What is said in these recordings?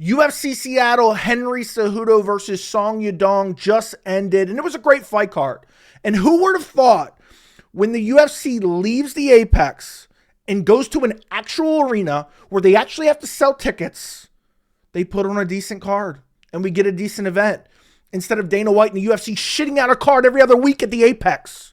UFC Seattle, Henry Cejudo versus Song Yadong just ended, and it was a great fight card. And who would have thought when the UFC leaves the Apex and goes to an actual arena where they actually have to sell tickets, they put on a decent card and we get a decent event instead of Dana White and the UFC shitting out a card every other week at the Apex.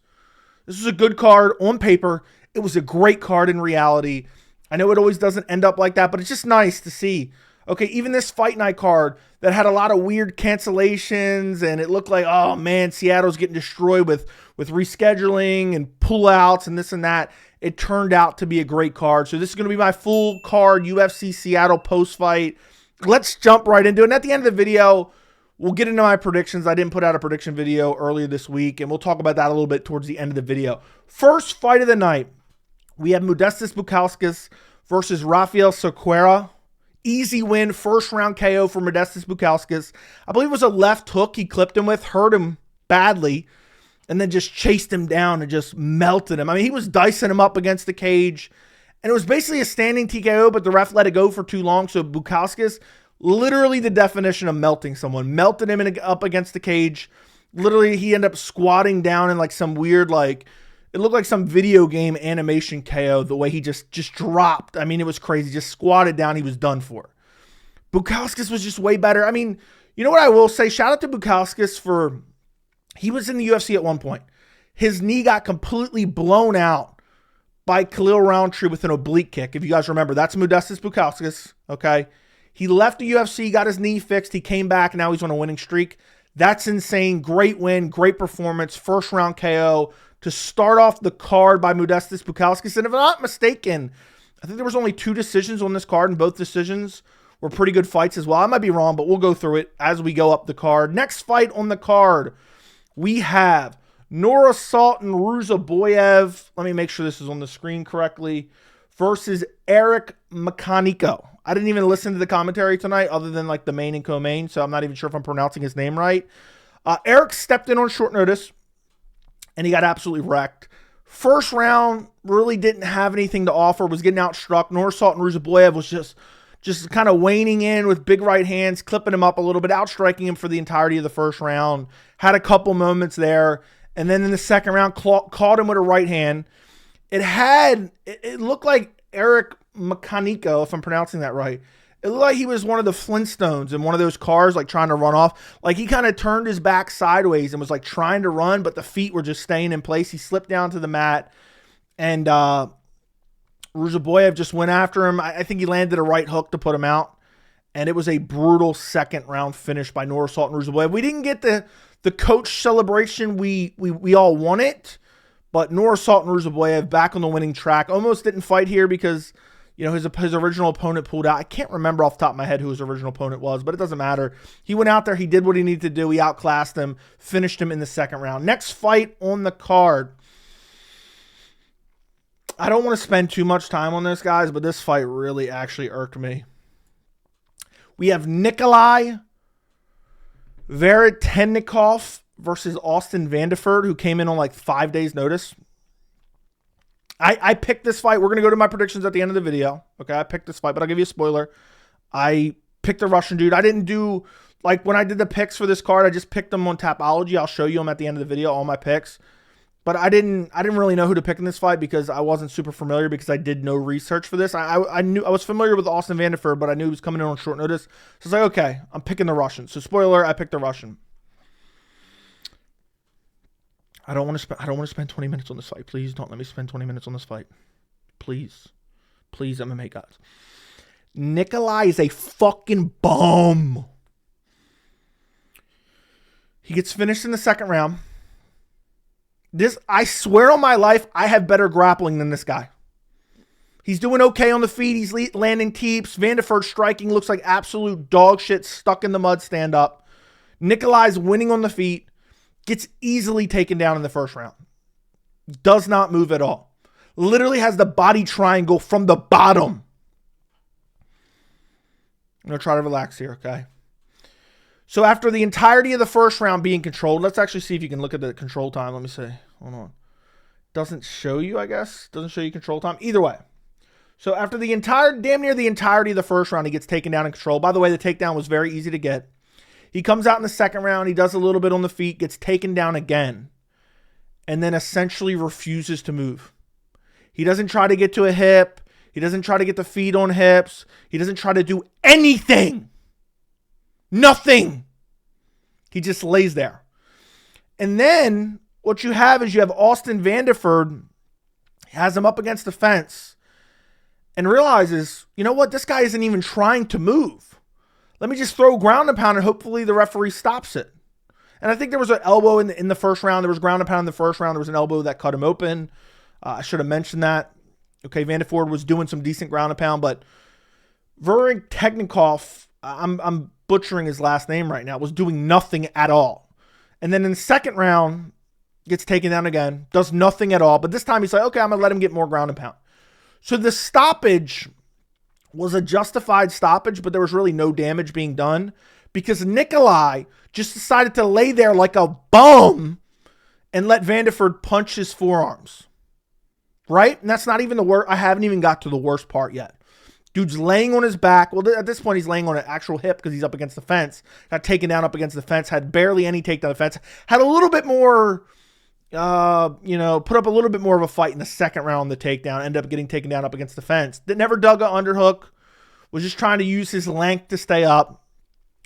This was a good card on paper. It was a great card in reality. I know it always doesn't end up like that, but it's just nice to see. Okay, even this fight night card that had a lot of weird cancellations and it looked like, oh man, Seattle's getting destroyed with rescheduling and pullouts and this and that. It turned out to be a great card. So this is going to be my full card UFC Seattle post-fight. Let's jump right into it. And at the end of the video, we'll get into my predictions. I didn't put out a prediction video earlier this week, and we'll talk about that a little bit towards the end of the video. First fight of the night, we have Modestas Bukauskas versus Raffael Cerqueira. Easy win, first round KO for Modestas Bukauskas. I believe it was a left hook he clipped him with, hurt him badly, and then just chased him down and just melted him. I mean, he was dicing him up against the cage, and it was basically a standing TKO, but the ref let it go for too long, so Bukauskas, literally the definition of melting someone, melted him up against the cage. Literally, he ended up squatting down in like some weird, like, it looked like some video game animation KO, the way he just dropped. I mean, it was crazy. Just squatted down. He was done for. Bukauskas was just way better. I mean, you know what I will say? Shout out to Bukauskas for, he was in the UFC at one point. His knee got completely blown out by Khalil Roundtree with an oblique kick. If you guys remember, that's Modestas Bukauskas, okay? He left the UFC, got his knee fixed. He came back. Now he's on a winning streak. That's insane. Great win. Great performance. First round KO. To start off the card by Modestas Bukauskas. And if I'm not mistaken, I think there was only 2 decisions on this card, and both decisions were pretty good fights as well. I might be wrong, but we'll go through it as we go up the card. Next fight on the card, we have Nursulton Ruziboev. Let me make sure this is on the screen correctly. Versus Eric McConico. I didn't even listen to the commentary tonight other than like the main and co-main, so I'm not even sure if I'm pronouncing his name right. Eric stepped in on short notice, and he got absolutely wrecked. First round really didn't have anything to offer, was getting outstruck. Nursulton Ruziboev was just kind of waning in with big right hands, clipping him up a little bit, outstriking him for the entirety of the first round. Had a couple moments there, and then in the second round, caught him with a right hand. It looked like Eric McConico, if I'm pronouncing that right. It looked like he was one of the Flintstones in one of those cars, like trying to run off. Like he kind of turned his back sideways and was like trying to run, but the feet were just staying in place. He slipped down to the mat, and Ruziboev just went after him. I think he landed a right hook to put him out, and it was a brutal second round finish by Nursulton Ruziboev. We didn't get the coach celebration we all wanted, but Nursulton Ruziboev back on the winning track. Almost didn't fight here because, you know, his original opponent pulled out. I can't remember off the top of my head who his original opponent was, but it doesn't matter. He went out there. He did what he needed to do. He outclassed him, finished him in the second round. Next fight on the card. I don't want to spend too much time on this, guys, but this fight really actually irked me. We have Nikolay Veretennikov versus Austin Vanderford, who came in on like 5 days' notice. I picked this fight. We're going to go to my predictions at the end of the video. Okay, I picked this fight, but I'll give you a spoiler. I picked the Russian dude. I didn't do, like when I did the picks for this card, I just picked them on Tapology. I'll show you them at the end of the video, all my picks. But I didn't really know who to pick in this fight because I wasn't super familiar because I did no research for this. I was familiar with Austin Vanderford, but I knew he was coming in on short notice. So it's like, okay, I'm picking the Russian. So spoiler, I picked the Russian. I don't want to spend 20 minutes on this fight. Please don't let me spend 20 minutes on this fight. Please. Please, MMA guys. Nikolay is a fucking bum. He gets finished in the second round. I swear on my life, I have better grappling than this guy. He's doing okay on the feet. He's landing teeps. Vanderford striking looks like absolute dog shit stuck in the mud stand up. Nikolay's winning on the feet. Gets easily taken down in the first round. Does not move at all. Literally has the body triangle from the bottom. I'm going to try to relax here, okay? So after the entirety of the first round being controlled, let's actually see if you can look at the control time. Let me see. Hold on. Doesn't show you, I guess. Doesn't show you control time. Either way. So after damn near the entirety of the first round, he gets taken down in control. By the way, the takedown was very easy to get. He comes out in the second round. He does a little bit on the feet, gets taken down again, and then essentially refuses to move. He doesn't try to get to a hip. He doesn't try to get the feet on hips. He doesn't try to do anything. Nothing. He just lays there. And then what you have is you have Austin Vanderford, has him up against the fence, and realizes, you know what, this guy isn't even trying to move. Let me just throw ground and pound and hopefully the referee stops it. And I think there was an elbow in the first round. There was ground and pound in the first round. There was an elbow that cut him open. I should have mentioned that. Okay, Vanderford was doing some decent ground and pound, but Veretennikov, I'm butchering his last name right now, was doing nothing at all. And then in the second round, gets taken down again, does nothing at all. But this time he's like, okay, I'm going to let him get more ground and pound. So the stoppage was a justified stoppage, but there was really no damage being done because Nikolay just decided to lay there like a bum and let Vanderford punch his forearms. Right? And that's not even the worst. I haven't even got to the worst part yet. Dude's laying on his back. Well, at this point, he's laying on an actual hip because he's up against the fence. Got taken down up against the fence. Had barely any takedown of the fence. Had a little bit more, put up a little bit more of a fight in the second round on the takedown. Ended up getting taken down up against the fence. That never dug an underhook. Was just trying to use his length to stay up.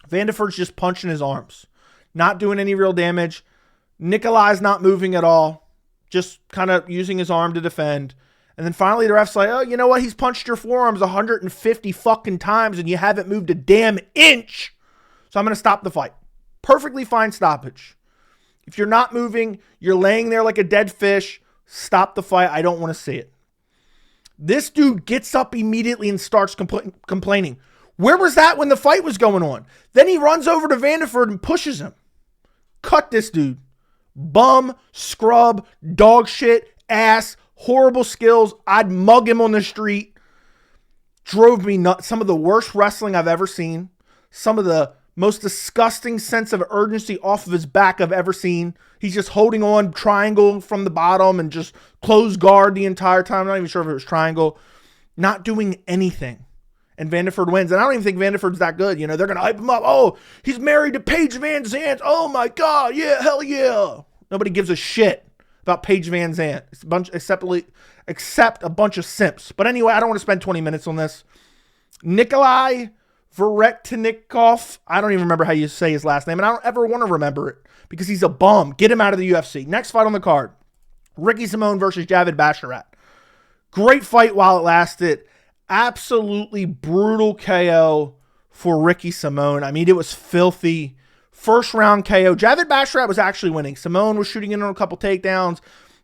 Vanderford's just punching his arms. Not doing any real damage. Nikolay's not moving at all. Just kind of using his arm to defend. And then finally the ref's like, oh, you know what? He's punched your forearms 150 fucking times and you haven't moved a damn inch. So I'm going to stop the fight. Perfectly fine stoppage. If you're not moving, you're laying there like a dead fish, stop the fight. I don't want to see it. This dude gets up immediately and starts complaining. Where was that when the fight was going on? Then he runs over to Vanderford and pushes him. Cut this dude. Bum, scrub, dog shit, ass, horrible skills. I'd mug him on the street. Drove me nuts. Some of the worst wrestling I've ever seen. Some of the most disgusting sense of urgency off of his back I've ever seen. He's just holding on triangle from the bottom and just close guard the entire time. I'm not even sure if it was triangle. Not doing anything. And Vanderford wins. And I don't even think Vanderford's that good. You know, they're going to hype him up. Oh, he's married to Paige Van Zandt. Oh my God. Yeah, hell yeah. Nobody gives a shit about Paige Van Zandt. It's a bunch, except a bunch of simps. But anyway, I don't want to spend 20 minutes on this. Nikolay Veretennikov. I don't even remember how you say his last name. And I don't ever want to remember it because he's a bum. Get him out of the UFC. Next fight on the card. Ricky Simón versus Javid Basharat. Great fight while it lasted. Absolutely brutal KO for Ricky Simón. I mean, it was filthy. First round KO. Javid Basharat was actually winning. Simón was shooting in on a couple takedowns.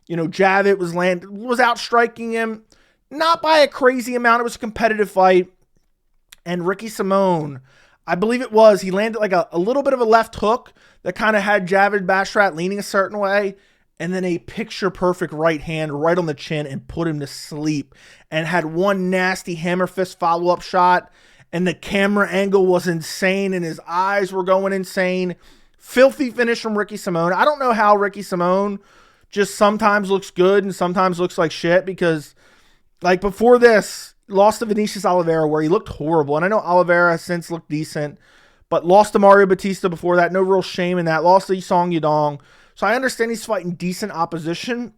You know, Javid was outstriking him. Not by a crazy amount. It was a competitive fight. And Ricky Simón, I believe it was, he landed like a little bit of a left hook that kind of had Javid Basharat leaning a certain way. And then a picture-perfect right hand right on the chin and put him to sleep. And had one nasty hammer fist follow-up shot. And the camera angle was insane. And his eyes were going insane. Filthy finish from Ricky Simón. I don't know how Ricky Simón just sometimes looks good and sometimes looks like shit. Because, like, before this, lost to Vinicius Oliveira where he looked horrible. And I know Oliveira has since looked decent. But lost to Mario Batista before that. No real shame in that. Lost to Song Yadong. So I understand he's fighting decent opposition,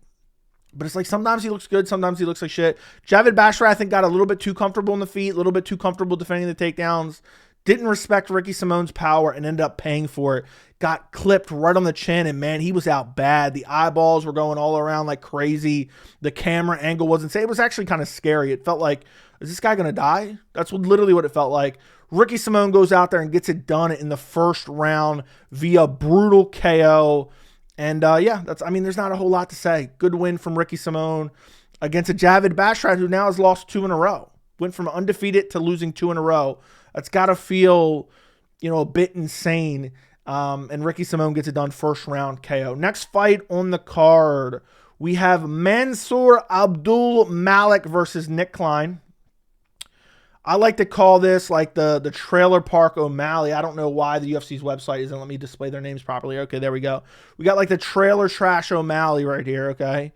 but it's like sometimes he looks good, sometimes he looks like shit. Javid Basharat, I think, got a little bit too comfortable in the feet, a little bit too comfortable defending the takedowns. Didn't respect Ricky Simón's power and ended up paying for it. Got clipped right on the chin, and man, he was out bad. The eyeballs were going all around like crazy. The camera angle wasn't safe. It was actually kind of scary. It felt like, is this guy going to die? That's literally what it felt like. Ricky Simón goes out there and gets it done in the first round via brutal KO. And there's not a whole lot to say. Good win from Ricky Simón against a Javid Basharat who now has lost 2 in a row. Went from undefeated to losing 2 in a row. That's got to feel, a bit insane. And Ricky Simón gets it done first round KO. Next fight on the card, we have Mansur Abdul-Malik versus Nick Klein. I like to call this like the Trailer Park O'Malley. I don't know why the UFC's website isn't letting me display their names properly. Okay, there we go. We got like the Trailer Trash O'Malley right here, okay?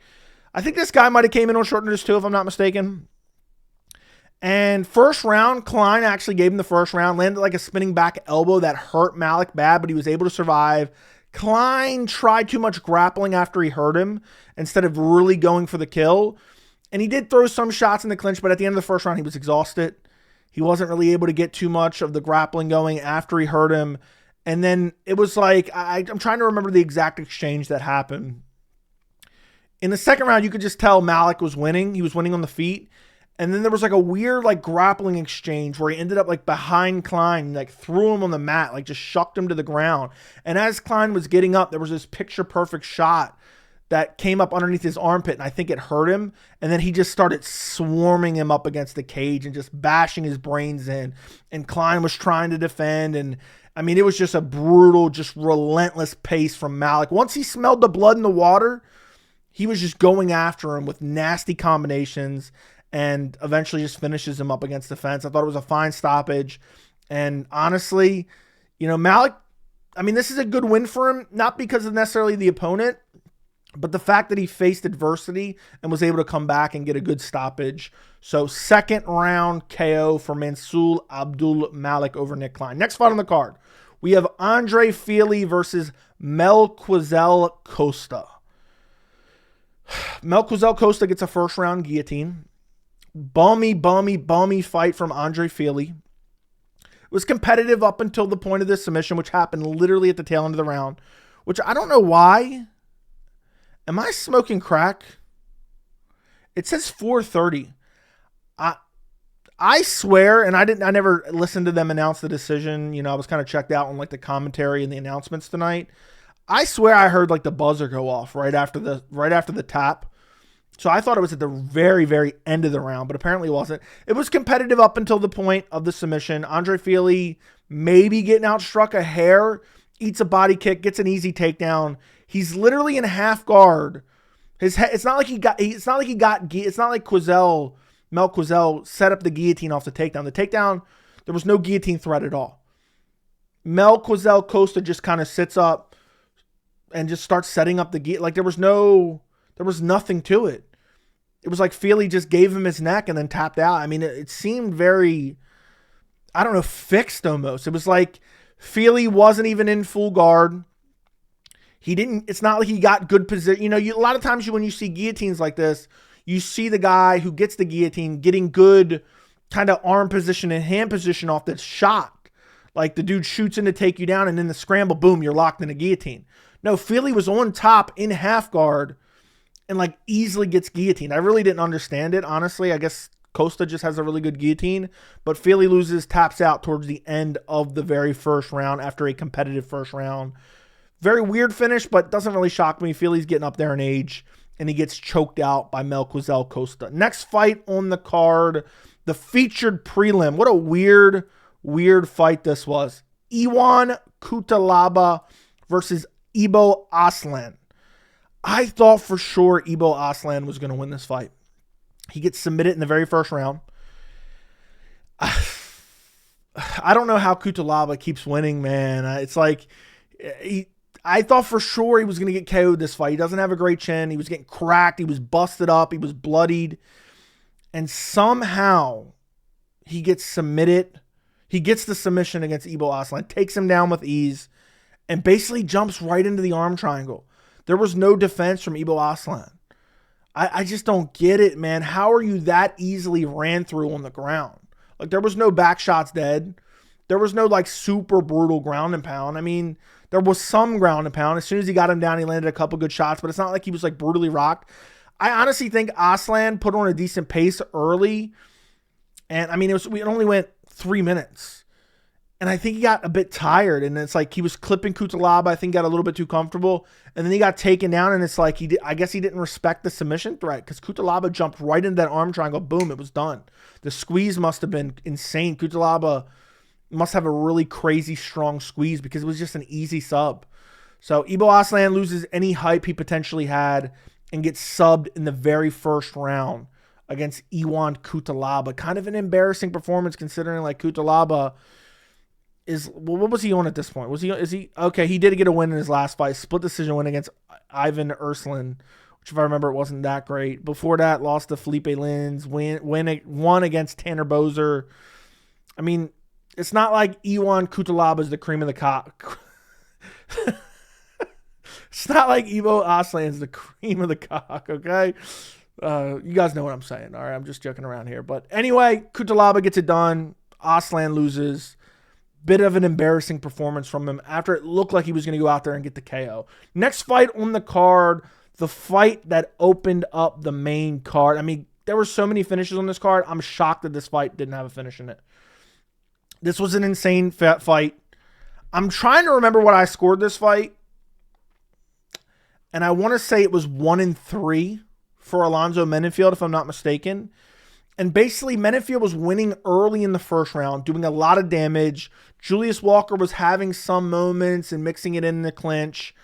I think this guy might have came in on short notice too, if I'm not mistaken. And first round, Klein actually gave him the first round, landed like a spinning back elbow that hurt Malik bad, but he was able to survive. Klein tried too much grappling after he hurt him instead of really going for the kill. And he did throw some shots in the clinch, but at the end of the first round, he was exhausted. He wasn't really able to get too much of the grappling going after he hurt him. And then it was like, I'm trying to remember the exact exchange that happened. In the second round, you could just tell Malik was winning. He was winning on the feet. And then there was like a weird like grappling exchange where he ended up like behind Klein, like threw him on the mat, like just shucked him to the ground. And as Klein was getting up, there was this picture perfect shot that came up underneath his armpit, and I think it hurt him. And then he just started swarming him up against the cage and just bashing his brains in. And Klein was trying to defend. And I mean, it was just a brutal, just relentless pace from Malik. Once he smelled the blood in the water, he was just going after him with nasty combinations and eventually just finishes him up against the fence. I thought it was a fine stoppage. And honestly, Malik, I mean, this is a good win for him, not because of necessarily the opponent, but the fact that he faced adversity and was able to come back and get a good stoppage. So second round KO for Mansur Abdul-Malik over Nick Klein. Next fight on the card, we have Andre Fili versus Melquizael Costa. Melquizael Costa gets a first round guillotine. Bummy fight from Andre Fili. It was competitive up until the point of this submission, which happened literally at the tail end of the round, which I don't know why. Am I smoking crack? It says 4:30. I swear, and I never listened to them announce the decision. I was kind of checked out on like the commentary and the announcements tonight. I swear I heard like the buzzer go off right after the tap. So I thought it was at the very, very end of the round, but apparently it wasn't. It was competitive up until the point of the submission. Andre Fili maybe getting outstruck a hair, eats a body kick, gets an easy takedown. He's literally in half guard. His head, it's not like Melquizael set up the guillotine off the takedown. The takedown, there was no guillotine threat at all. Melquizael Costa just kind of sits up and just starts setting up the guillotine. Like there was nothing to it. It was like Fili just gave him his neck and then tapped out. I mean, it seemed very, I don't know, fixed almost. It was like Fili wasn't even in full guard. It's not like he got good position. A lot of times when you see guillotines like this, you see the guy who gets the guillotine getting good kind of arm position and hand position off that shot. Like the dude shoots in to take you down and in the scramble, boom, you're locked in a guillotine. No, Fili was on top in half guard and like easily gets guillotined. I really didn't understand it, honestly. I guess Costa just has a really good guillotine, but Fili loses, taps out towards the end of the very first round after a competitive first round. Very weird finish, but doesn't really shock me. Fili's getting up there in age, and he gets choked out by Melquizael Costa. Next fight on the card, the featured prelim. What a weird fight this was. Iwan Cutelaba versus Ibo Aslan. I thought for sure Ibo Aslan was going to win this fight. He gets submitted in the very first round. I don't know how Cutelaba keeps winning, man. It's like I thought for sure he was going to get KO'd this fight. He doesn't have a great chin. He was getting cracked. He was busted up. He was bloodied. And somehow he gets submitted. He gets the submission against Ibo Aslan, takes him down with ease, and basically jumps right into the arm triangle. There was no defense from Ibo Aslan. I just don't get it, man. How are you that easily ran through on the ground? Like, there was no back shots dead. There was no, like, super brutal ground and pound. I mean, there was some ground and pound. As soon as he got him down, he landed a couple good shots, but it's not like he was, like, brutally rocked. I honestly think Aslan put on a decent pace early. And, I mean, it only went 3 minutes. And I think he got a bit tired. And it's like he was clipping Cutelaba. I think got a little bit too comfortable. And then he got taken down. And it's like I guess he didn't respect the submission threat because Cutelaba jumped right into that arm triangle. Boom, it was done. The squeeze must have been insane. Cutelaba must have a really crazy strong squeeze because it was just an easy sub. So Ibo Aslan loses any hype he potentially had and gets subbed in the very first round against Iwan Cutelaba. Kind of an embarrassing performance considering like Cutelaba what was he on at this point? Okay, he did get a win in his last fight, split decision win against Ivan Urslan, which if I remember, it wasn't that great. Before that, lost to Felipe Lins, won against Tanner Bozer. I mean, it's not like Iwan Cutelaba is the cream of the cock. It's not like Ibo Aslan is the cream of the cock, okay? You guys know what I'm saying, all right? I'm just joking around here. But anyway, Cutelaba gets it done. Aslan loses. Bit of an embarrassing performance from him after it looked like he was going to go out there and get the KO. Next fight on the card, the fight that opened up the main card. I mean, there were so many finishes on this card. I'm shocked that this fight didn't have a finish in it. This was an insane fight. I'm trying to remember what I scored this fight. And I want to say it was 1-3 for Alonzo Menifield, if I'm not mistaken. And basically, Menifield was winning early in the first round, doing a lot of damage. Julius Walker was having some moments and mixing it in the clinch.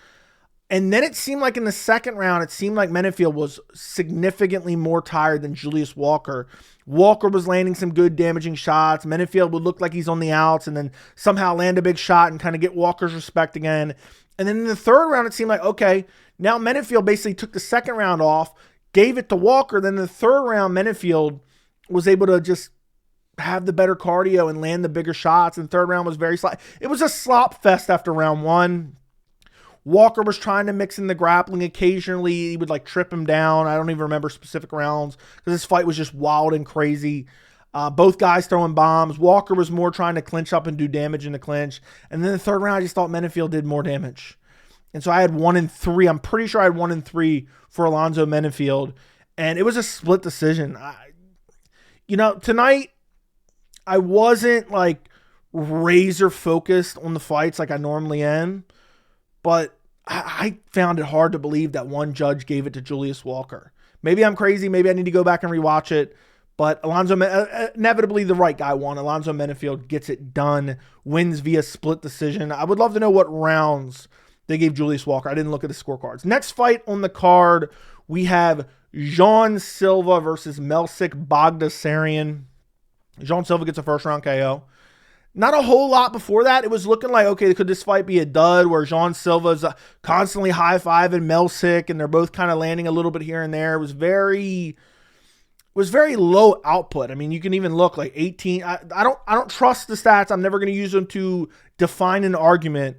And then it seemed like in the second round, it seemed like Menifield was significantly more tired than Julius Walker. Walker was landing some good damaging shots. Menifield would look like he's on the outs and then somehow land a big shot and kind of get Walker's respect again. And then in the third round, it seemed like, okay, now Menifield basically took the second round off, gave it to Walker. Then in the third round, Menifield was able to just have the better cardio and land the bigger shots. And third round was very slop. It was a slop fest after round one. Walker was trying to mix in the grappling occasionally. He would like trip him down. I don't even remember specific rounds because this fight was just wild and crazy. Both guys throwing bombs. Walker was more trying to clinch up and do damage in the clinch. And then the third round, I just thought Menifield did more damage. And so I had 1-3. I'm pretty sure I had 1-3 for Alonzo Menifield. And it was a split decision. Tonight, I wasn't like razor focused on the fights like I normally am. But I found it hard to believe that one judge gave it to Julius Walker. Maybe I'm crazy. Maybe I need to go back and rewatch it. But inevitably the right guy won. Alonzo Menifield gets it done, wins via split decision. I would love to know what rounds they gave Julius Walker. I didn't look at the scorecards. Next fight on the card, we have Jean Silva versus Melsik Baghdasaryan. Jean Silva gets a first round KO. Not a whole lot before that. It was looking like, okay, could this fight be a dud where Jean Silva's constantly high-fiving Melsik and they're both kind of landing a little bit here and there. It was very low output. I mean, you can even look like 18. I don't trust the stats. I'm never going to use them to define an argument.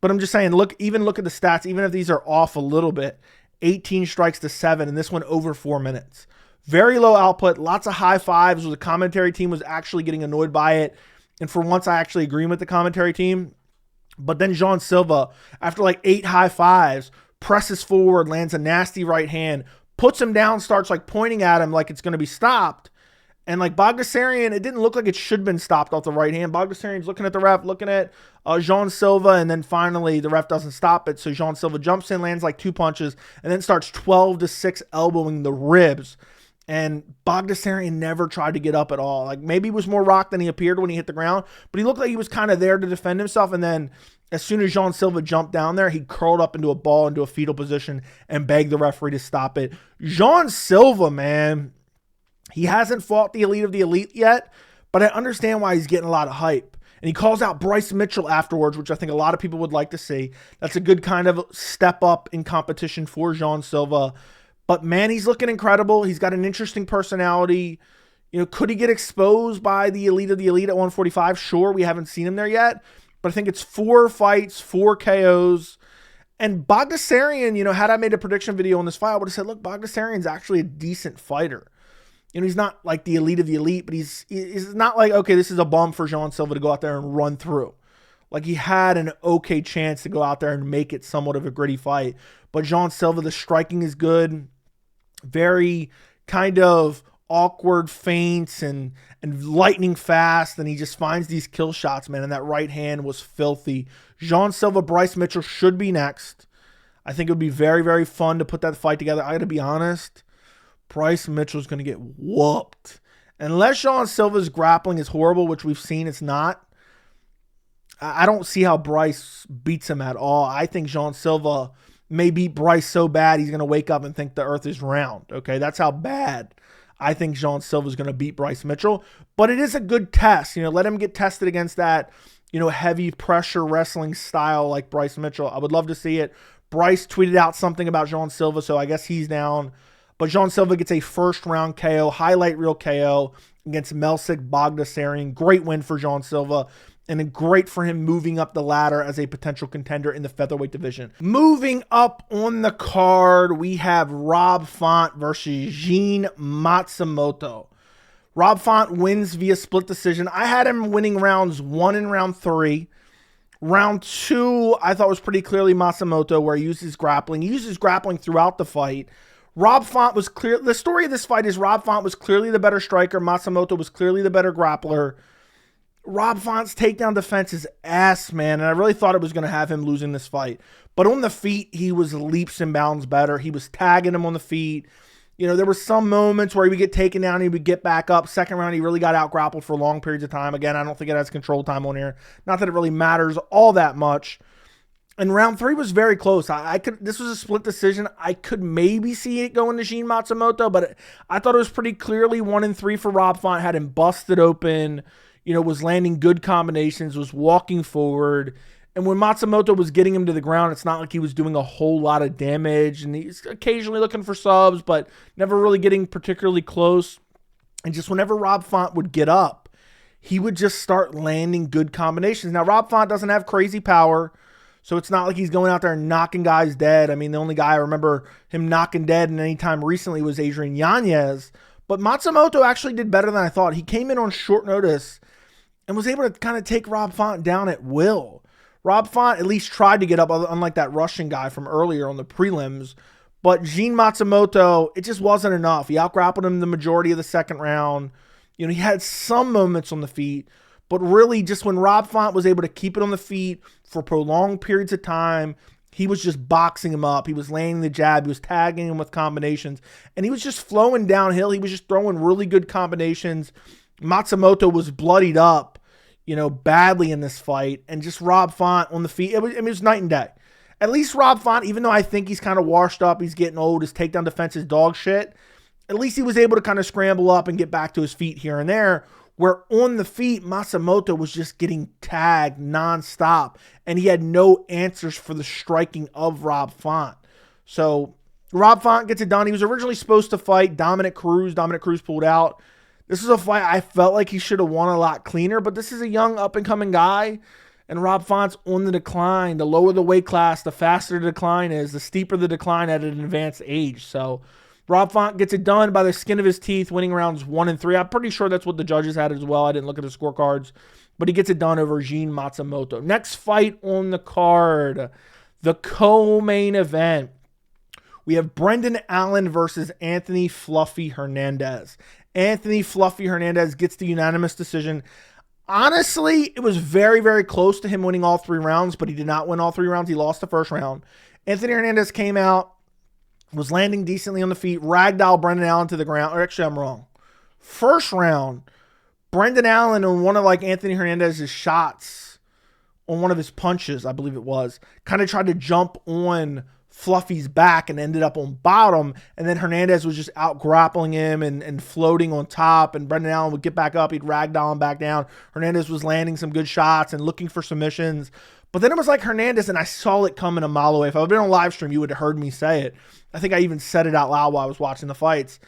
But I'm just saying, look at the stats, even if these are off a little bit. 18 strikes to 7, and this one over 4 minutes. Very low output, lots of high fives. The commentary team was actually getting annoyed by it. And for once, I actually agree with the commentary team. But then Jean Silva, after like 8 high fives, presses forward, lands a nasty right hand, puts him down, starts like pointing at him like it's going to be stopped. And like Baghdasaryan, it didn't look like it should have been stopped off the right hand. Baghdasaryan's looking at the ref, looking at Jean Silva, and then finally the ref doesn't stop it. So Jean Silva jumps in, lands like 2 punches, and then starts 12-6 elbowing the ribs. And Baghdasaryan never tried to get up at all. Like maybe he was more rocked than he appeared when he hit the ground, but he looked like he was kind of there to defend himself. And then as soon as Jean Silva jumped down there, he curled up into a ball, into a fetal position, and begged the referee to stop it. Jean Silva, man, he hasn't fought the elite of the elite yet, but I understand why he's getting a lot of hype. And he calls out Bryce Mitchell afterwards, which I think a lot of people would like to see. That's a good kind of step up in competition for Jean Silva. But man, he's looking incredible. He's got an interesting personality. Could he get exposed by the elite of the elite at 145? Sure, we haven't seen him there yet. But I think it's 4 fights, 4 KOs. And Baghdasaryan, had I made a prediction video on this fight, I would have said, look, Baghdasaryan's actually a decent fighter. He's not like the elite of the elite, but he's not like, okay, this is a bum for Jean Silva to go out there and run through. Like he had an okay chance to go out there and make it somewhat of a gritty fight. But Jean Silva, the striking is good. Very kind of awkward feints and lightning fast, and he just finds these kill shots, man, and that right hand was filthy. Jean Silva, Bryce Mitchell should be next. I think it would be very, very fun to put that fight together. I got to be honest, Bryce Mitchell's going to get whooped. Unless Jean Silva's grappling is horrible, which we've seen it's not, I don't see how Bryce beats him at all. I think Jean Silva may beat Bryce so bad he's going to wake up and think the earth is round. Okay, that's how bad I think Jean Silva is going to beat Bryce Mitchell. But it is a good test. Let him get tested against that, heavy pressure wrestling style like Bryce Mitchell. I would love to see it. Bryce tweeted out something about Jean Silva, so I guess he's down. But Jean Silva gets a first-round KO, highlight reel KO against Melsik Baghdasaryan. Great win for Jean Silva, and great for him moving up the ladder as a potential contender in the featherweight division. Moving up on the card, we have Rob Font versus Jean Matsumoto. Rob Font wins via split decision. I had him winning rounds 1 and round 3. Round 2, I thought was pretty clearly Matsumoto, where he used his grappling. He used his grappling throughout the fight. Rob Font was clear. The story of this fight is Rob Font was clearly the better striker. Matsumoto was clearly the better grappler. Rob Font's takedown defense is ass, man, and I really thought it was going to have him losing this fight. But on the feet, he was leaps and bounds better. He was tagging him on the feet. You know, there were some moments where he would get taken down, he would get back up. Second round, he really got out-grappled for long periods of time. Again, I don't think it has control time on here. Not that it really matters all that much. And round 3 was very close. This was a split decision. I could maybe see it going to Jean Matsumoto, but I thought it was pretty clearly 1 and 3 for Rob Font. Had him busted open, you know, was landing good combinations, was walking forward. And when Matsumoto was getting him to the ground, it's not like he was doing a whole lot of damage. And he's occasionally looking for subs, but never really getting particularly close. And just whenever Rob Font would get up, he would just start landing good combinations. Now, Rob Font doesn't have crazy power, so it's not like he's going out there and knocking guys dead. I mean, the only guy I remember him knocking dead in any time recently was Adrian Yanez. But Matsumoto actually did better than I thought. He came in on short notice and was able to kind of take Rob Font down at will. Rob Font at least tried to get up, unlike that Russian guy from earlier on the prelims. But Jean Matsumoto, it just wasn't enough. He out-grappled him the majority of the second round. You know, he had some moments on the feet, but really just when Rob Font was able to keep it on the feet for prolonged periods of time, he was just boxing him up. He was landing the jab. He was tagging him with combinations. And he was just flowing downhill. He was just throwing really good combinations. Matsumoto was bloodied up, you know, badly in this fight. And just Rob Font on the feet, it was night and day. At least Rob Font, even though I think he's kind of washed up, he's getting old, his takedown defense is dog shit, at least he was able to kind of scramble up and get back to his feet here and there, where on the feet, Matsumoto was just getting tagged nonstop, and he had no answers for the striking of Rob Font. So Rob Font gets it done. He was originally supposed to fight Dominic Cruz. Dominic Cruz pulled out. This is a fight I felt like he should have won a lot cleaner, but this is a young up-and-coming guy, and Rob Font's on the decline. The lower the weight class, the faster the decline is, the steeper the decline at an advanced age. So Rob Font gets it done by the skin of his teeth, winning rounds 1 and 3. I'm pretty sure that's what the judges had as well. I didn't look at the scorecards, but he gets it done over Jean Matsumoto. Next fight on the card, the co-main event. We have Brendan Allen versus Anthony Fluffy Hernandez. Anthony Fluffy Hernandez gets the unanimous decision. Honestly, it was very, very close to him winning all 3 rounds, but he did not win all 3 rounds. He lost the first round. Anthony Hernandez came out, was landing decently on the feet, ragdoll Brendan Allen to the ground. Or actually, I'm wrong. First round, Brendan Allen on one of like Anthony Hernandez's shots, on one of his punches, I believe it was, kind of tried to jump on Fluffy's back and ended up on bottom. And then Hernandez was just out grappling him and floating on top. And Brendan Allen would get back up. He'd ragdoll him back down. Hernandez was landing some good shots and looking for submissions. But then it was like Hernandez, and I saw it coming a mile away. If I had been on live stream, you would have heard me say it. I think I even said it out loud while I was watching the fights.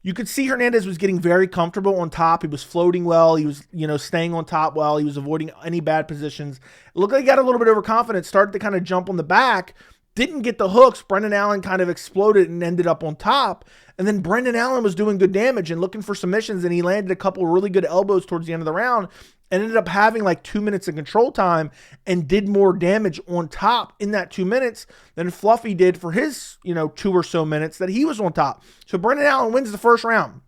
You could see Hernandez was getting very comfortable on top. He was floating well. He was, you know, staying on top well. He was avoiding any bad positions. It looked like he got a little bit overconfident, started to kind of jump on the back, didn't get the hooks. Brendan Allen kind of exploded and ended up on top. And then Brendan Allen was doing good damage and looking for submissions, and he landed a couple really good elbows towards the end of the round and ended up having like 2 minutes of control time and did more damage on top in that 2 minutes than Fluffy did for his, 2 or so minutes that he was on top. So Brendan Allen wins the first round.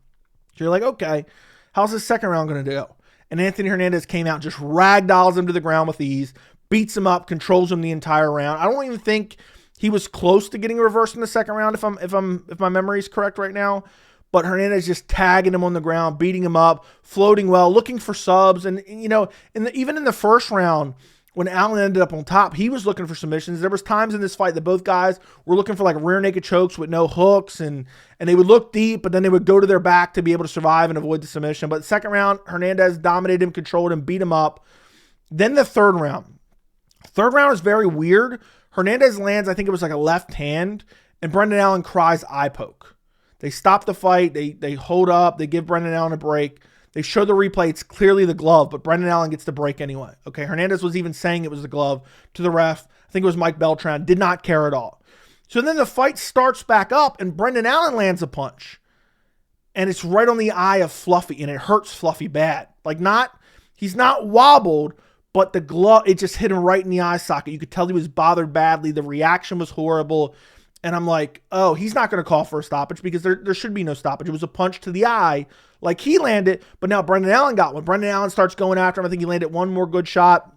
So you're like, okay, how's the second round going to go? And Anthony Hernandez came out, just ragdolls him to the ground with ease, beats him up, controls him the entire round. I don't even think he was close to getting reversed in the second round, if my memory is correct right now. But Hernandez just tagging him on the ground, beating him up, floating well, looking for subs. And even in the first round, when Allen ended up on top, he was looking for submissions. There was times in this fight that both guys were looking for like rear naked chokes with no hooks, and they would look deep, but then they would go to their back to be able to survive and avoid the submission. But second round, Hernandez dominated him, controlled him, beat him up. Then the third round. Third round is very weird. Hernandez lands, I think it was like a left hand, and Brendan Allen cries eye poke. They stop the fight. They hold up. They give Brendan Allen a break. They show the replay. It's clearly the glove, but Brendan Allen gets the break anyway. Okay, Hernandez was even saying it was the glove to the ref. I think it was Mike Beltran. Did not care at all. So then the fight starts back up, and Brendan Allen lands a punch. And it's right on the eye of Fluffy, and it hurts Fluffy bad. Like he's not wobbled, but the glove, it just hit him right in the eye socket. You could tell he was bothered badly. The reaction was horrible. And I'm like, oh, he's not going to call for a stoppage because there should be no stoppage. It was a punch to the eye like he landed, but now Brendan Allen got one. Brendan Allen starts going after him. I think he landed one more good shot.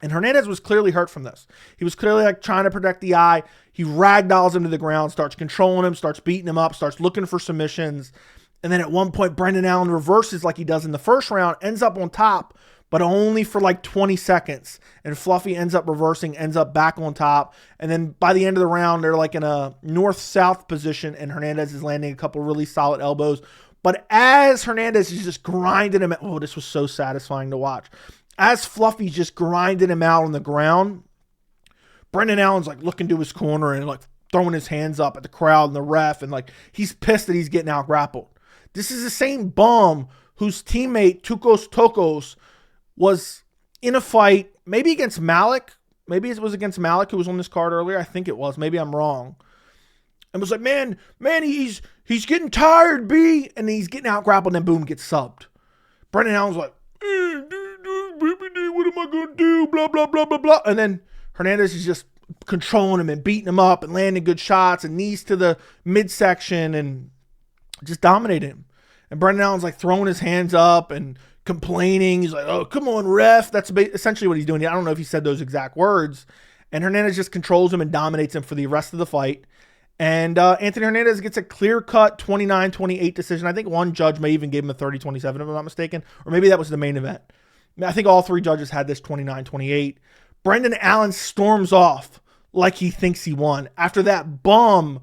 And Hernandez was clearly hurt from this. He was clearly like trying to protect the eye. He ragdolls him to the ground, starts controlling him, starts beating him up, starts looking for submissions. And then at one point, Brendan Allen reverses like he does in the first round, ends up on top, but only for like 20 seconds. And Fluffy ends up reversing, ends up back on top. And then by the end of the round, they're like in a north-south position, and Hernandez is landing a couple really solid elbows. But as Hernandez is just grinding him, oh, this was so satisfying to watch. As Fluffy's just grinding him out on the ground, Brendan Allen's like looking to his corner and like throwing his hands up at the crowd and the ref, and like he's pissed that he's getting out grappled. This is the same bum whose teammate Tukos Tokos was in a fight, maybe against Malik. Maybe it was against Malik, who was on this card earlier. I think it was. Maybe I'm wrong. And was like, man, he's getting tired, B. And he's getting out grappled, and then boom, gets subbed. Brendan Allen's like, what am I going to do? Blah, blah, blah, blah, blah. And then Hernandez is just controlling him and beating him up and landing good shots and knees to the midsection and just dominating him. And Brendan Allen's like throwing his hands up and complaining. He's like, oh, come on, ref. That's essentially what he's doing. I don't know if he said those exact words. And Hernandez just controls him and dominates him for the rest of the fight. And Anthony Hernandez gets a clear-cut 29-28 decision. I think one judge may even give him a 30-27, if I'm not mistaken. Or maybe that was the main event. I think all three judges had this 29-28. Brendan Allen storms off like he thinks he won. After that bum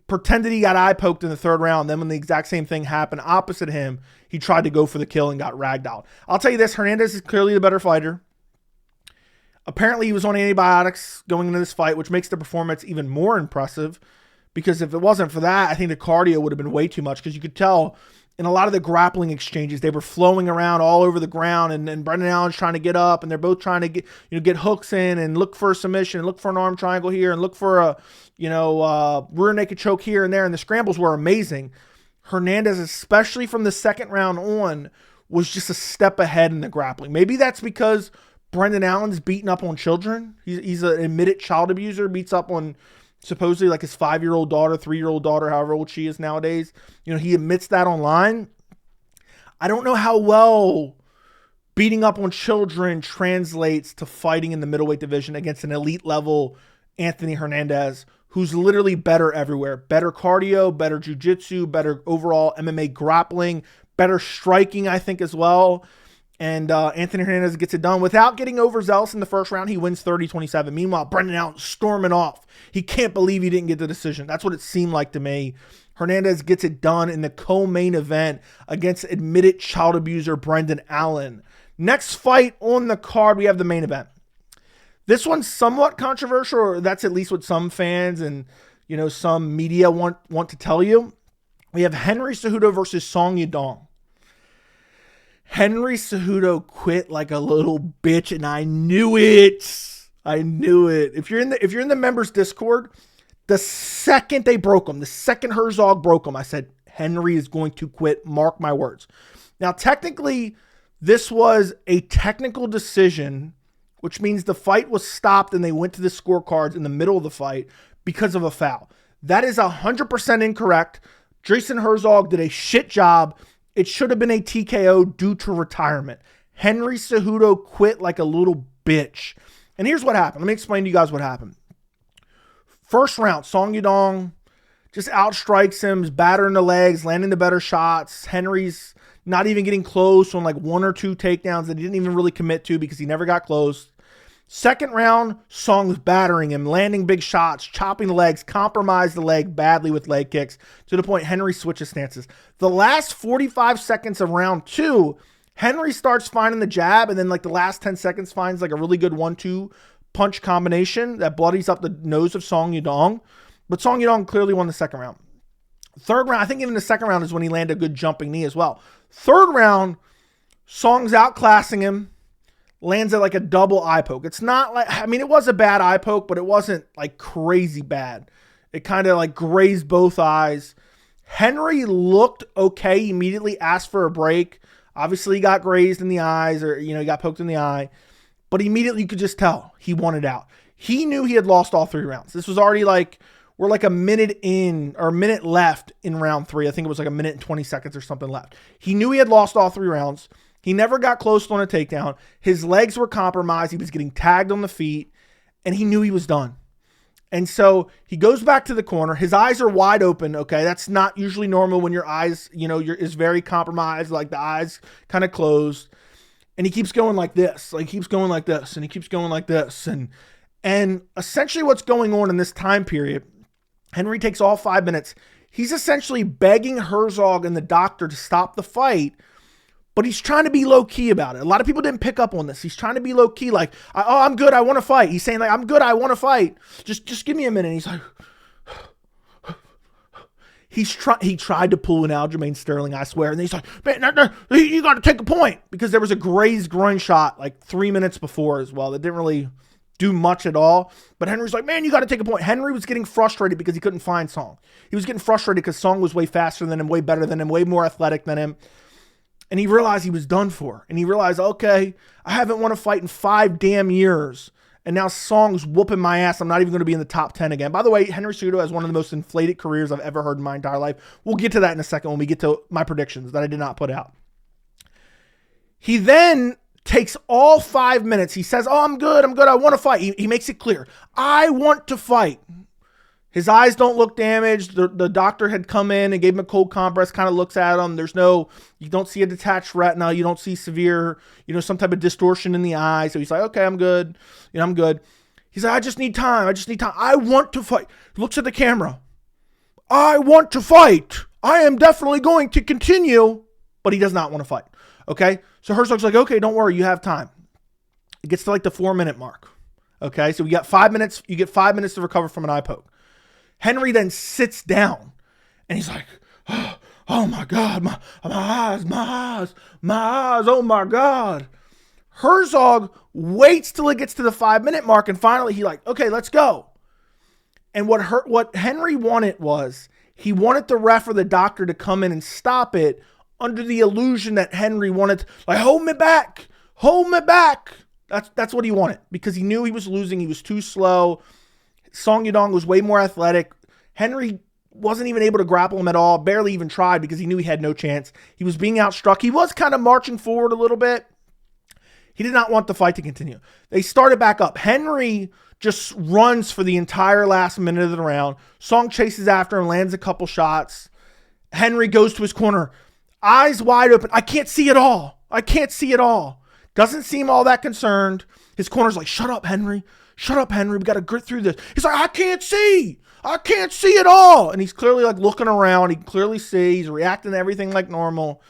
pretended he got eye poked in the third round. Then when the exact same thing happened opposite him, he tried to go for the kill and got ragged out. I'll tell you this, Hernandez is clearly the better fighter. Apparently he was on antibiotics going into this fight, which makes the performance even more impressive. Because if it wasn't for that, I think the cardio would have been way too much. Because you could tell in a lot of the grappling exchanges, they were flowing around all over the ground, and Brendan Allen's trying to get up, and they're both trying to get hooks in and look for a submission, and look for an arm triangle here, and look for a rear naked choke here and there. And the scrambles were amazing. Hernandez, especially from the second round on, was just a step ahead in the grappling. Maybe that's because Brendan Allen's beating up on children. He's an admitted child abuser, beats up on supposedly like his 5-year-old daughter, 3-year-old daughter, however old she is nowadays. He admits that online. I don't know how well beating up on children translates to fighting in the middleweight division against an elite level Anthony Hernandez, who's literally better everywhere. Better cardio, better jiu-jitsu, better overall MMA grappling, better striking, I think, as well. And Anthony Hernandez gets it done without getting overzealous in the first round. He wins 30-27. Meanwhile, Brendan Allen storming off. He can't believe he didn't get the decision. That's what it seemed like to me. Hernandez gets it done in the co-main event against admitted child abuser Brendan Allen. Next fight on the card, we have the main event. This one's somewhat controversial, or that's at least what some fans and some media want to tell you. We have Henry Cejudo versus Song Yadong. Henry Cejudo quit like a little bitch, and I knew it. If you're in the members Discord, the second they broke him, the second Herzog broke him, I said Henry is going to quit. Mark my words. Now, technically, this was a technical decision, which means the fight was stopped and they went to the scorecards in the middle of the fight because of a foul. That is 100% incorrect. Jason Herzog did a shit job. It should have been a TKO due to retirement. Henry Cejudo quit like a little bitch. And here's what happened. Let me explain to you guys what happened. First round, Song Yadong just outstrikes him, is battering the legs, landing the better shots. Henry's not even getting close on like one or two takedowns that he didn't even really commit to because he never got close. Second round, Song's battering him, landing big shots, chopping the legs, compromised the leg badly with leg kicks to the point Henry switches stances. The last 45 seconds of round two, Henry starts finding the jab, and then like the last 10 seconds finds like a really good 1-2 punch combination that bloodies up the nose of Song Yadong. But Song Yadong clearly won the second round. Third round, I think even the second round is when he landed a good jumping knee as well. Third round, Song's outclassing him, lands at like a double eye poke. It's not like, I mean, it was a bad eye poke, but it wasn't like crazy bad. It kind of like grazed both eyes. Henry looked okay. He immediately asked for a break. Obviously, he got grazed in the eyes, or, he got poked in the eye. But immediately you could just tell he wanted out. He knew he had lost all 3 rounds. This was already like, we're like a minute in, or a minute left in round 3. I think it was like a minute and 20 seconds or something left. He knew he had lost all 3 rounds. He never got close on a takedown. His legs were compromised. He was getting tagged on the feet, and he knew he was done. And so he goes back to the corner. His eyes are wide open, okay? That's not usually normal when your eyes, is very compromised, like the eyes kind of closed. And he keeps going like this, and he keeps going like this. And essentially what's going on in this time period, Henry takes all 5 minutes. He's essentially begging Herzog and the doctor to stop the fight, but he's trying to be low-key about it. A lot of people didn't pick up on this. He's trying to be low-key, like, I'm good, I want to fight. He's saying, like, I'm good, I want to fight. Just give me a minute. And he's like, he tried to pull an Aljamain Sterling, I swear. And then he's like, man, no, you got to take a point. Because there was a grazed groin shot like 3 minutes before as well that didn't really do much at all. But Henry's like, man, you got to take a point. Henry was getting frustrated because he couldn't find Song. He was getting frustrated because Song was way faster than him, way better than him, way more athletic than him. And he realized he was done for. And he realized, okay, I haven't won a fight in 5 damn years. And now Song's whooping my ass. I'm not even going to be in the top 10 again. By the way, Henry Cejudo has one of the most inflated careers I've ever heard in my entire life. We'll get to that in a second when we get to my predictions that I did not put out. He then takes all 5 minutes. He says, I'm good. I want to fight. He makes it clear. I want to fight. His eyes don't look damaged. The doctor had come in and gave him a cold compress, kind of looks at him. You don't see a detached retina. You don't see severe, some type of distortion in the eye. So he's like, okay, I'm good. I'm good. He's like, I just need time. I want to fight. He looks at the camera. I want to fight. I am definitely going to continue. But he does not want to fight. Okay. So Herzog's like, okay, don't worry. You have time. It gets to like the 4-minute mark. Okay. So we got 5 minutes. You get 5 minutes to recover from an eye poke. Henry then sits down and he's like, oh my God, my eyes, oh my God. Herzog waits till it gets to the 5-minute mark and finally he like, okay, let's go. And what Henry wanted was, he wanted the ref or the doctor to come in and stop it under the illusion that Henry wanted, like, hold me back. That's what he wanted because he knew he was losing. He was too slow. Song Yadong was way more athletic. Henry wasn't even able to grapple him at all, barely even tried because he knew he had no chance. He was being outstruck. He was kind of marching forward a little bit. He did not want the fight to continue. They started back up. Henry just runs for the entire last minute of the round. Song chases after him, lands a couple shots. Henry goes to his corner, eyes wide open. I can't see it all. Doesn't seem all that concerned. His corner's like, shut up, Henry. We got to grit through this. He's like, I can't see it all. And he's clearly like looking around. He can clearly see. He's reacting to everything like normal.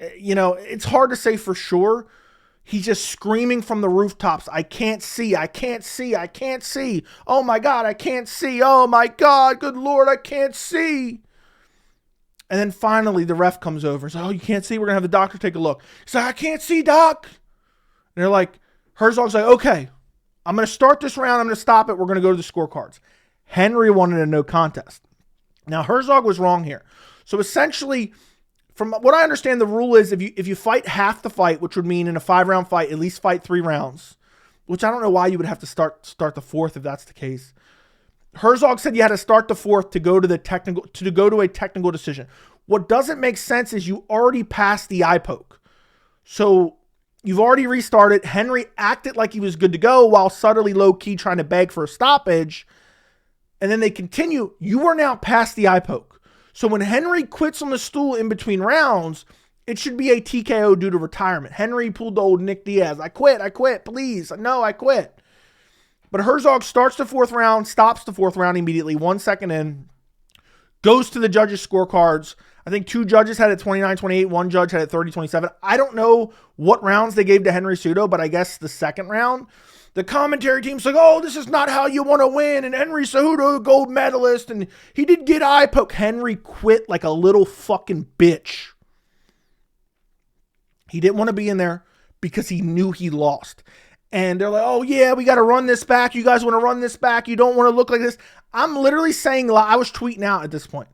It's hard to say for sure. He's just screaming from the rooftops. I can't see. Oh my God, I can't see. Oh my God, good Lord, I can't see. And then finally the ref comes over and says, oh, you can't see? We're going to have the doctor take a look. He's like, I can't see, doc. And they're like, Herzog's like, okay, I'm going to start this round. I'm going to stop it. We're going to go to the scorecards. Henry wanted a no contest. Now, Herzog was wrong here. So essentially, from what I understand, the rule is if you fight half the fight, which would mean in a 5-round fight, at least fight 3 rounds, which I don't know why you would have to start the 4th if that's the case. Herzog said you had to start the 4th to go to a technical decision. What doesn't make sense is you already passed the eye poke. So you've already restarted. Henry acted like he was good to go while subtly low-key trying to beg for a stoppage. And then they continue. You are now past the eye poke. So when Henry quits on the stool in between rounds, it should be a TKO due to retirement. Henry pulled the old Nick Diaz. I quit, please. No, I quit. But Herzog starts the 4th round, stops the 4th round immediately, 1 second in, goes to the judges' scorecards. I think 2 judges had it 29-28, 1 judge had it 30-27. I don't know what rounds they gave to Henry Cejudo, but I guess the second round. the commentary team's like, oh, this is not how you want to win. And Henry Cejudo, gold medalist. And he did get eye poke. Henry quit like a little fucking bitch. He didn't want to be in there because he knew he lost. And they're like, oh, yeah, we got to run this back. You guys want to run this back? You don't want to look like this. I'm literally saying, I was tweeting out at this point.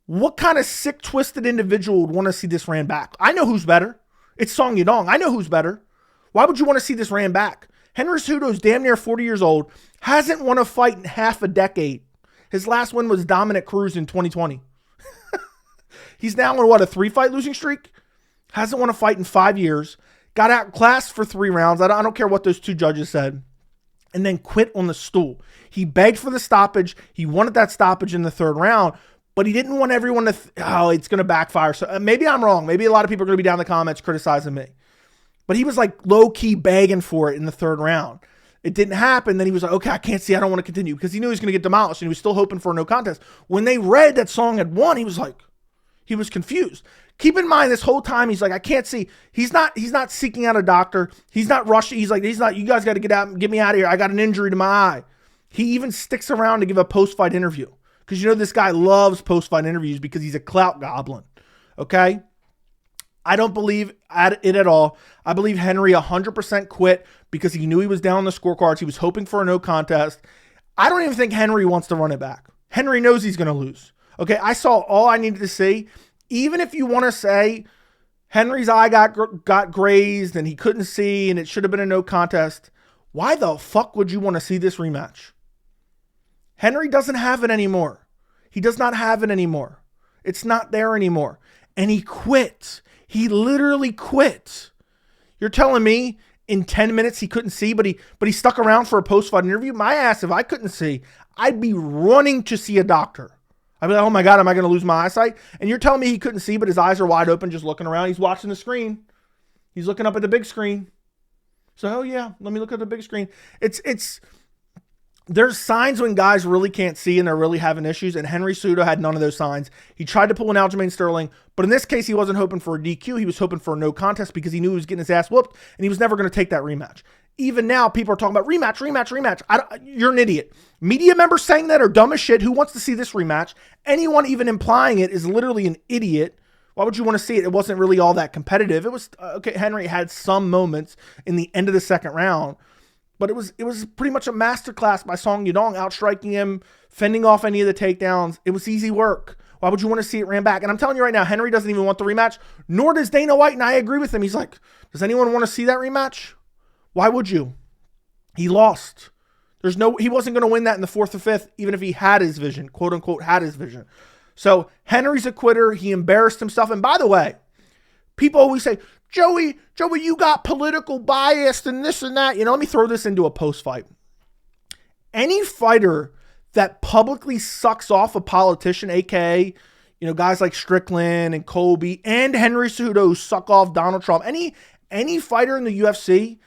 What kind of sick, twisted individual would want to see this ran back? I know who's better. It's Song Yadong. I know who's better. Why would you want to see this ran back? Henry Cejudo is damn near 40 years old, hasn't won a fight in half a decade. His last win was Dominic Cruz in 2020. He's now on, what, a 3-fight losing streak? Hasn't won a fight in 5 years. Got outclassed for 3 rounds. I don't care what those 2 judges said. And then quit on the stool. He begged for the stoppage. He wanted that stoppage in the 3rd round, but he didn't want everyone to, it's going to backfire. So maybe I'm wrong. Maybe a lot of people are going to be down in the comments criticizing me. But he was like low-key begging for it in the 3rd round. It didn't happen. Then he was like, okay, I can't see. I don't want to continue, because he knew he was going to get demolished, and he was still hoping for a no contest. When they read that Song had won, he was confused. Keep in mind, this whole time, he's like, I can't see. He's not seeking out a doctor. He's not rushing. You guys got to get me out of here. I got an injury to my eye. He even sticks around to give a post-fight interview, because this guy loves post-fight interviews because he's a clout goblin. Okay? I don't believe it at all. I believe Henry 100% quit because he knew he was down on the scorecards. He was hoping for a no contest. I don't even think Henry wants to run it back. Henry knows he's going to lose. Okay, I saw all I needed to see. Even if you want to say Henry's eye got grazed and he couldn't see and it should have been a no contest, why the fuck would you want to see this rematch? Henry doesn't have it anymore. He does not have it anymore. It's not there anymore. And he quit. He literally quit. You're telling me in 10 minutes he couldn't see, but he stuck around for a post-fight interview? My ass, if I couldn't see, I'd be running to see a doctor. I'd be like, oh my God, am I going to lose my eyesight? And you're telling me he couldn't see, but his eyes are wide open, just looking around. He's watching the screen. He's looking up at the big screen. So, oh yeah, let me look at the big screen. There's signs when guys really can't see and they're really having issues, and Henry Cejudo had none of those signs. He tried to pull an Aljamain Sterling, but in this case, he wasn't hoping for a DQ. He was hoping for a no contest because he knew he was getting his ass whooped, and he was never going to take that rematch. Even now, people are talking about rematch. You're an idiot. Media members saying that are dumb as shit. Who wants to see this rematch? Anyone even implying it is literally an idiot. Why would you want to see it? It wasn't really all that competitive. It was, okay, Henry had some moments in the end of the 2nd round, but it was pretty much a masterclass by Song Yadong, outstriking him, fending off any of the takedowns. It was easy work. Why would you want to see it ran back? And I'm telling you right now, Henry doesn't even want the rematch, nor does Dana White, and I agree with him. He's like, does anyone want to see that rematch? Why would you? He lost. He wasn't going to win that in the 4th or 5th, even if he had his vision, quote unquote, had his vision. So Henry's a quitter. He embarrassed himself. And by the way, people always say, Joey, you got political bias and this and that. Let me throw this into a post-fight. Any fighter that publicly sucks off a politician, aka, guys like Strickland and Colby and Henry Cejudo who suck off Donald Trump, any fighter in the UFC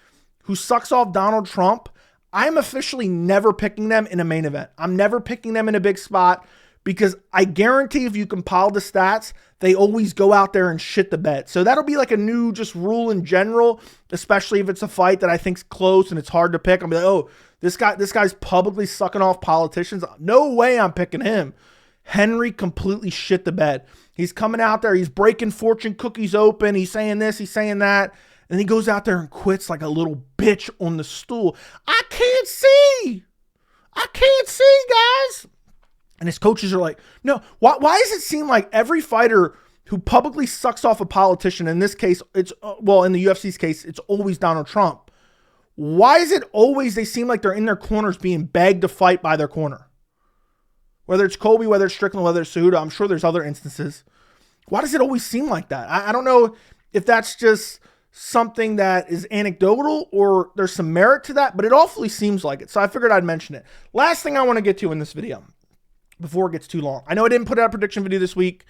who sucks off Donald Trump, I'm officially never picking them in a main event. I'm never picking them in a big spot, because I guarantee if you compile the stats, they always go out there and shit the bed. So that'll be like a new just rule in general, especially if it's a fight that I think's close and it's hard to pick. I'll be like, oh, this guy's publicly sucking off politicians. No way I'm picking him. Henry completely shit the bed. He's coming out there. He's breaking fortune cookies open. He's saying this. He's saying that. And he goes out there and quits like a little bitch on the stool. I can't see, guys. And his coaches are like, no, why does it seem like every fighter who publicly sucks off a politician, in this case, in the UFC's case, it's always Donald Trump. Why is it always they seem like they're in their corners being begged to fight by their corner? Whether it's Colby, whether it's Strickland, whether it's Cejudo, I'm sure there's other instances. Why does it always seem like that? I don't know if that's just something that is anecdotal or there's some merit to that, but it awfully seems like it. So I figured I'd mention it. Last thing I want to get to in this video before it gets too long. I know I didn't put out a prediction video this week.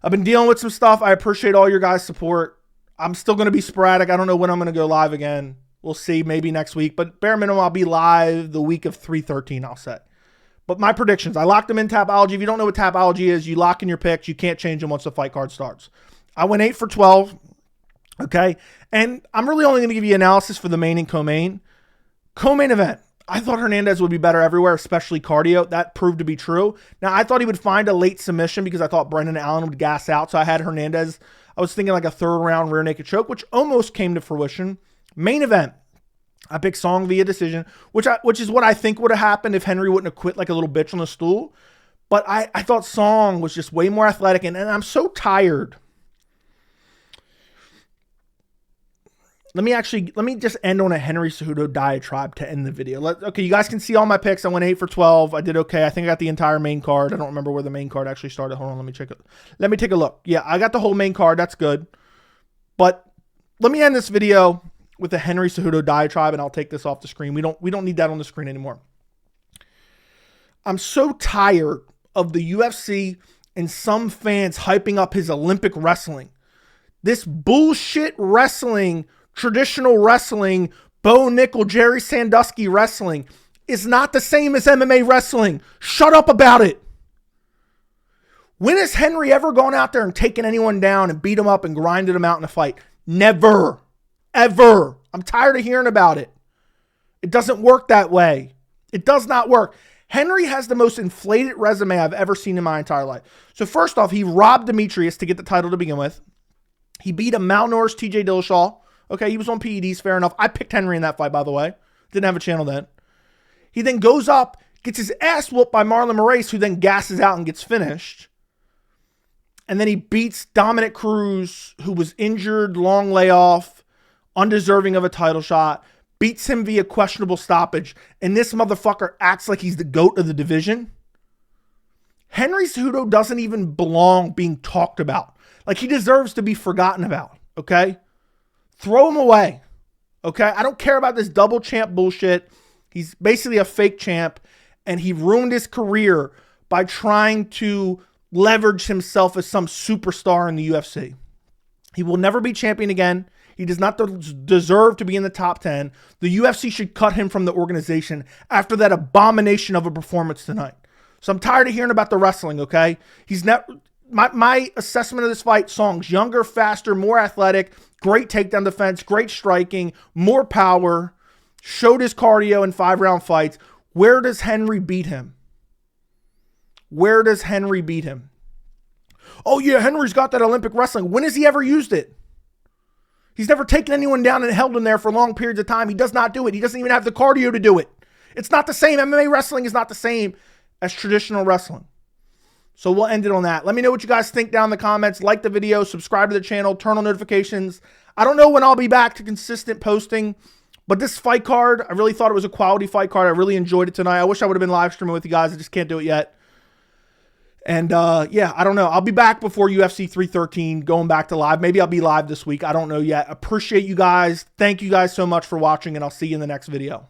I've been dealing with some stuff. I appreciate all your guys' support. I'm still going to be sporadic. I don't know when I'm going to go live again. We'll see, maybe next week. But bare minimum, I'll be live the week of 3/13, I'll set. But my predictions, I locked them in Tapology. If you don't know what Tapology is, you lock in your picks. You can't change them once the fight card starts. I went 8 for 12. Okay? And I'm really only going to give you analysis for the main and co-main. Co-main event. I thought Hernandez would be better everywhere, especially cardio. That proved to be true. Now, I thought he would find a late submission because I thought Brendan Allen would gas out. So I had Hernandez. I was thinking like a third round rear naked choke, which almost came to fruition. Main event. I picked Song via decision, which is what I think would have happened if Henry wouldn't have quit like a little bitch on the stool. But I thought Song was just way more athletic, and I'm so tired. Let me just end on a Henry Cejudo diatribe to end the video. Okay, you guys can see all my picks. I went 8 for 12. I did okay. I think I got the entire main card. I don't remember where the main card actually started. Hold on, let me check it. Let me take a look. Yeah, I got the whole main card. That's good. But let me end this video with a Henry Cejudo diatribe, and I'll take this off the screen. We don't need that on the screen anymore. I'm so tired of the UFC and some fans hyping up his Olympic wrestling. This bullshit wrestling, traditional wrestling, Bo Nickel, Jerry Sandusky wrestling is not the same as MMA wrestling. Shut up about it. When has Henry ever gone out there and taken anyone down and beat him up and grinded him out in a fight? Never. Ever. I'm tired of hearing about it. It doesn't work that way. It does not work. Henry has the most inflated resume I've ever seen in my entire life. So first off, he robbed Demetrius to get the title to begin with. He beat a malnourished TJ Dillashaw. Okay, he was on PEDs, fair enough. I picked Henry in that fight, by the way. Didn't have a channel then. He then goes up, gets his ass whooped by Marlon Moraes, who then gasses out and gets finished. And then he beats Dominic Cruz, who was injured, long layoff, undeserving of a title shot, beats him via questionable stoppage, and this motherfucker acts like he's the GOAT of the division. Henry Cejudo doesn't even belong being talked about. Like, he deserves to be forgotten about, okay? Throw him away, okay? I don't care about this double champ bullshit. He's basically a fake champ, and he ruined his career by trying to leverage himself as some superstar in the UFC. He will never be champion again. He does not deserve to be in the top 10. The UFC should cut him from the organization after that abomination of a performance tonight. So I'm tired of hearing about the wrestling, okay? He's not... My assessment of this fight, Song's younger, faster, more athletic, great takedown defense, great striking, more power, showed his cardio in 5-round fights. Where does Henry beat him? Where does Henry beat him? Oh yeah, Henry's got that Olympic wrestling. When has he ever used it? He's never taken anyone down and held him there for long periods of time. He does not do it. He doesn't even have the cardio to do it. It's not the same. MMA wrestling is not the same as traditional wrestling. So we'll end it on that. Let me know what you guys think down in the comments. Like the video, subscribe to the channel, turn on notifications. I don't know when I'll be back to consistent posting, but this fight card, I really thought it was a quality fight card. I really enjoyed it tonight. I wish I would have been live streaming with you guys. I just can't do it yet. And yeah, I don't know. I'll be back before UFC 313, going back to live. Maybe I'll be live this week. I don't know yet. Appreciate you guys. Thank you guys so much for watching, and I'll see you in the next video.